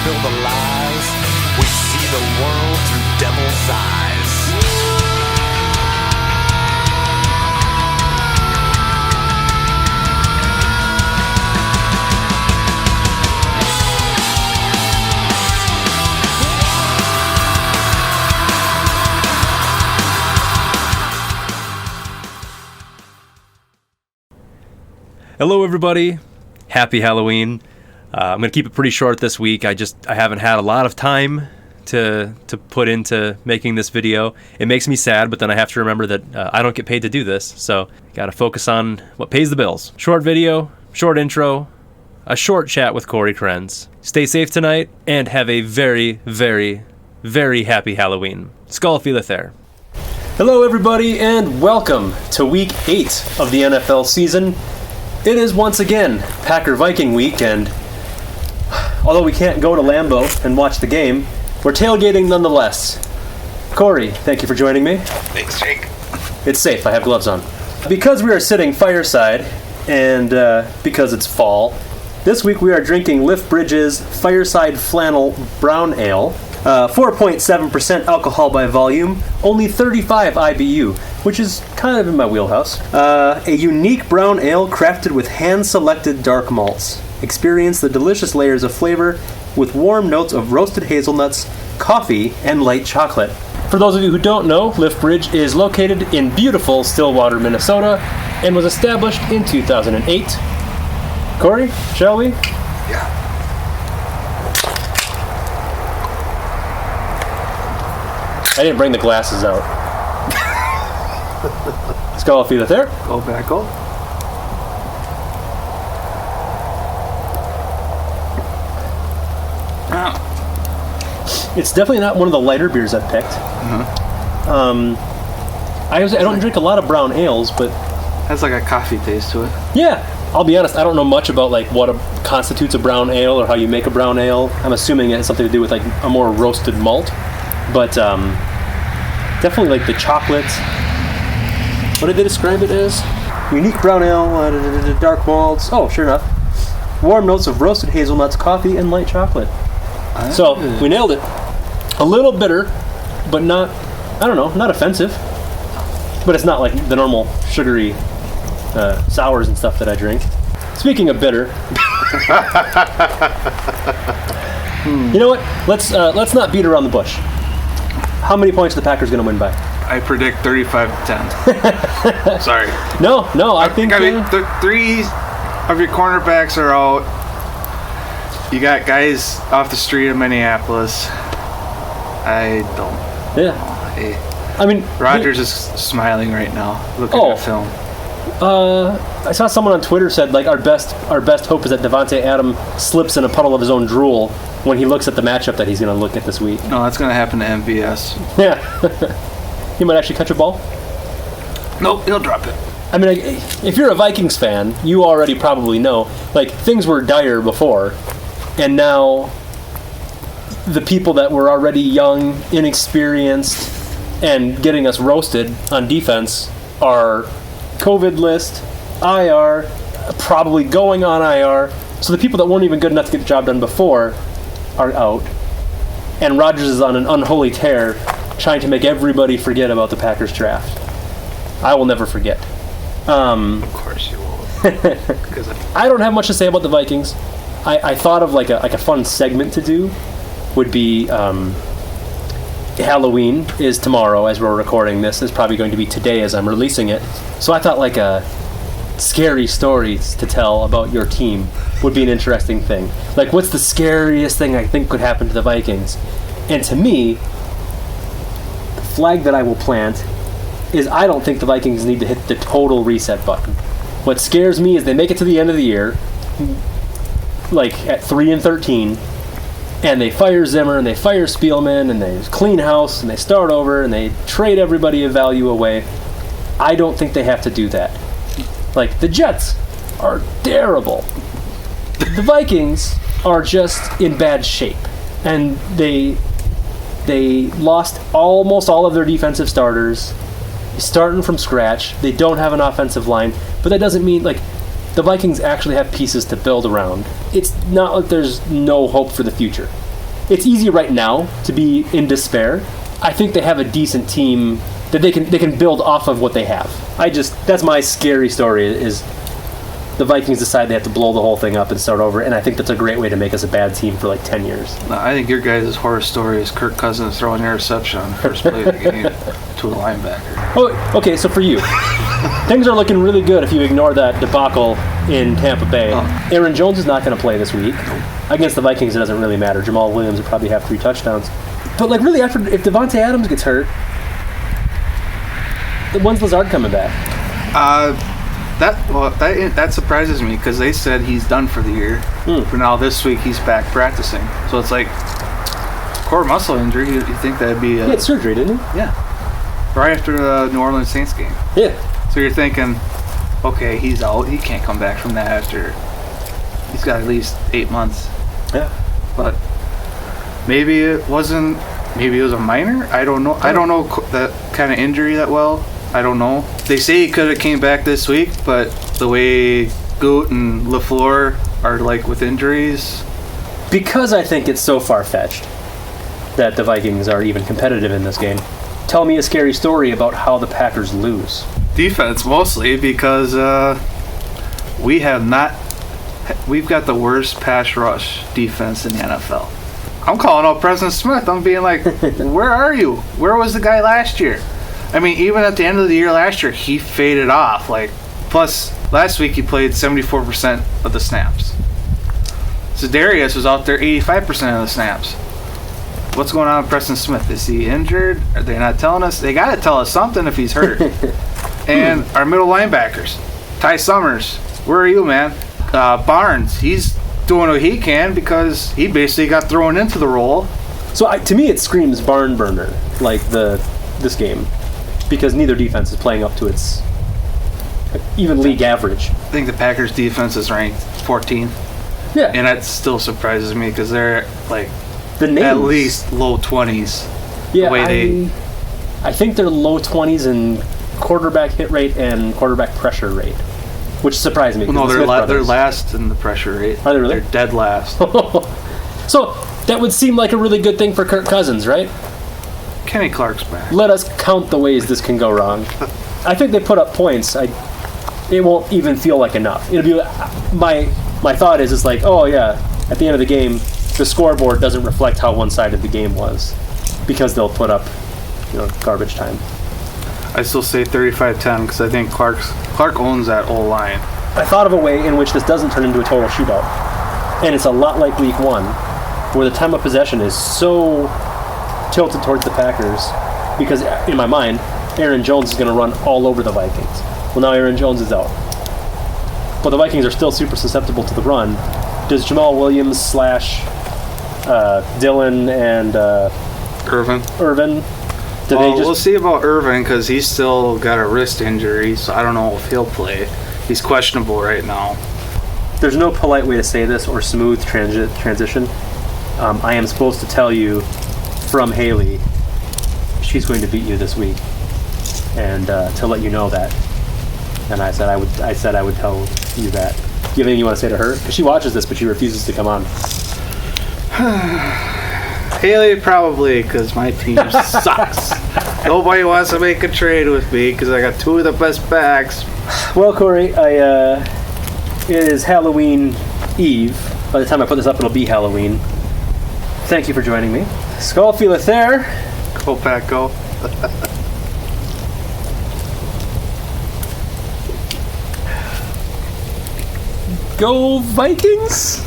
spill the lies. We see the world through devil's eyes. Hello everybody, happy Halloween. I'm going to keep it pretty short this week. I haven't had a lot of time to put into making this video. It makes me sad, but then I have to remember that I don't get paid to do this, so got to focus on what pays the bills. Short video, short intro, a short chat with Corey Krenz. Stay safe tonight, and have a very, very, very happy Halloween. Skål för det. Hello everybody, and welcome to Week 8 of the NFL season. It is once again Packer Viking week, and although we can't go to Lambeau and watch the game, we're tailgating nonetheless. Corey, thank you for joining me. Thanks, Jake. It's safe, I have gloves on. Because we are sitting fireside, and because it's fall, this week we are drinking Liftbridge's Fireside Flannel Brown Ale. 4.7% alcohol by volume, only 35 IBU, which is kind of in my wheelhouse. A unique brown ale crafted with hand-selected dark malts. Experience the delicious layers of flavor with warm notes of roasted hazelnuts, coffee, and light chocolate. For those of you who don't know, Liftbridge is located in beautiful Stillwater, Minnesota, and was established in 2008. Corey, shall we? Yeah. I didn't bring the glasses out. Skål för det. Go back up. It's definitely not one of the lighter beers I've picked. Mm-hmm. I don't drink a lot of brown ales, but Has like a coffee taste to it. yeah, I'll be honest, I don't know much about like what constitutes a brown ale or how you make a brown ale. I'm assuming it has something to do with like a more roasted malt, but definitely like the chocolate. What did they describe it as? Unique brown ale, dark malts. Oh, sure enough. Warm notes of roasted hazelnuts, coffee, and light chocolate. So we nailed it. A little bitter, but not, I don't know, not offensive. But it's not like the normal sugary sours and stuff that I drink. Speaking of bitter, you know what? Let's not beat around the bush. How many points are the Packers going to win by? I predict 35-10. Sorry. No, I think... I mean, three of your cornerbacks are out. You got guys off the street in Minneapolis. I don't... Yeah. I mean... Rodgers is smiling right now, looking at film. I saw someone on Twitter said, like, our best hope is that Devontae Adams slips in a puddle of his own drool when he looks at the matchup that he's going to look at this week. No, that's going to happen to MVS. Yeah. He might actually catch a ball. Nope, he'll drop it. I mean, if you're a Vikings fan, you already probably know, like, things were dire before, and now the people that were already young, inexperienced, and getting us roasted on defense are COVID list, IR, probably going on IR. So the people that weren't even good enough to get the job done before are out. And Rodgers is on an unholy tear, trying to make everybody forget about the Packers draft. I will never forget. Of course you won't. I don't have much to say about the Vikings. I thought of like a fun segment to do would be Halloween is tomorrow as we're recording this. It's probably going to be today as I'm releasing it. So I thought like a scary stories to tell about your team would be an interesting thing. Like, what's the scariest thing I think could happen to the Vikings? And to me, the flag that I will plant is I don't think the Vikings need to hit the total reset button. What scares me is they make it to the end of the year, like at 3-13, and they fire Zimmer and they fire Spielman and they clean house and they start over and they trade everybody of value away. I don't think they have to do that. Like, the Jets are terrible. The Vikings are just in bad shape, and they lost almost all of their defensive starters, starting from scratch. They don't have an offensive line, but that doesn't mean, like, the Vikings actually have pieces to build around. It's not like there's no hope for the future. it's easy right now to be in despair. I think they have a decent team that they can build off of what they have. That's my scary story is the Vikings decide they have to blow the whole thing up and start over, and I think that's a great way to make us a bad team for like 10 years. No, I think your guys' horror story is Kirk Cousins throwing an interception on the first play of the game to a linebacker. Oh, okay, so for you, things are looking really good if you ignore that debacle in Tampa Bay. Aaron Jones is not going to play this week. Against the Vikings, it doesn't really matter. Jamal Williams will probably have 3 touchdowns. But like really, if Devontae Adams gets hurt, when's Lazard coming back? That surprises me because they said he's done for the year. For now, this week he's back practicing. So it's like core muscle injury. You think that'd be? He had surgery, didn't he? Yeah, right after the New Orleans Saints game. Yeah. So you're thinking, okay, he's out. He can't come back from that after. He's got at least 8 months. Yeah. But maybe it wasn't. Maybe it was a minor. I don't know. I don't know that kind of injury that well. I don't know. They say he could have came back this week, but the way Goot and LaFleur are like with injuries. Because I think it's so far-fetched that the Vikings are even competitive in this game, tell me a scary story about how the Packers lose. Defense mostly because we've got the worst pass rush defense in the NFL. I'm calling out President Smith. I'm being like, where are you? Where was the guy last year? I mean, even at the end of the year last year, he faded off. Like, plus, last week he played 74% of the snaps. Za'Darius was out there 85% of the snaps. What's going on with Preston Smith? Is he injured? Are they not telling us? They got to tell us something if he's hurt. And our middle linebackers, Ty Summers, where are you, man? Barnes, he's doing what he can because he basically got thrown into the role. So to me, it screams barn burner, like this game, because neither defense is playing up to its even league average. I think the Packers defense is ranked 14th. Yeah, and that still surprises me because they're like the names, at least low 20s. Yeah, I think they're low 20s in quarterback hit rate and quarterback pressure rate, which surprised me. Well, no, they're last in the pressure rate. Are they really? They're dead last. So that would seem like a really good thing for Kirk Cousins, right? Kenny Clark's back. Let us count the ways this can go wrong. I think they put up points. It won't even feel like enough. It'll be my thought is it's like, oh yeah, at the end of the game, the scoreboard doesn't reflect how one-sided the game was because they'll put up, garbage time. I still say 35-10 because I think Clark owns that whole line. I thought of a way in which this doesn't turn into a total shootout, and it's a lot like Week 1, where the time of possession is so tilted towards the Packers because in my mind, Aaron Jones is going to run all over the Vikings. Well, now Aaron Jones is out. But the Vikings are still super susceptible to the run. Does Jamal Williams / Dylan and Irvin? We'll see about Irvin because he's still got a wrist injury, so I don't know if he'll play. He's questionable right now. There's no polite way to say this or smooth transition. I am supposed to tell you from Haley, she's going to beat you this week, and to let you know that. And I said I would tell you that. Do you have anything you want to say to her? Because she watches this, but she refuses to come on. Haley probably, because my team sucks. Nobody wants to make a trade with me because I got 2 of the best backs. Well, Corey, it is Halloween Eve. By the time I put this up, it'll be Halloween. Thank you for joining me. Skull feeleth there. Go, Pack, go. Go Vikings!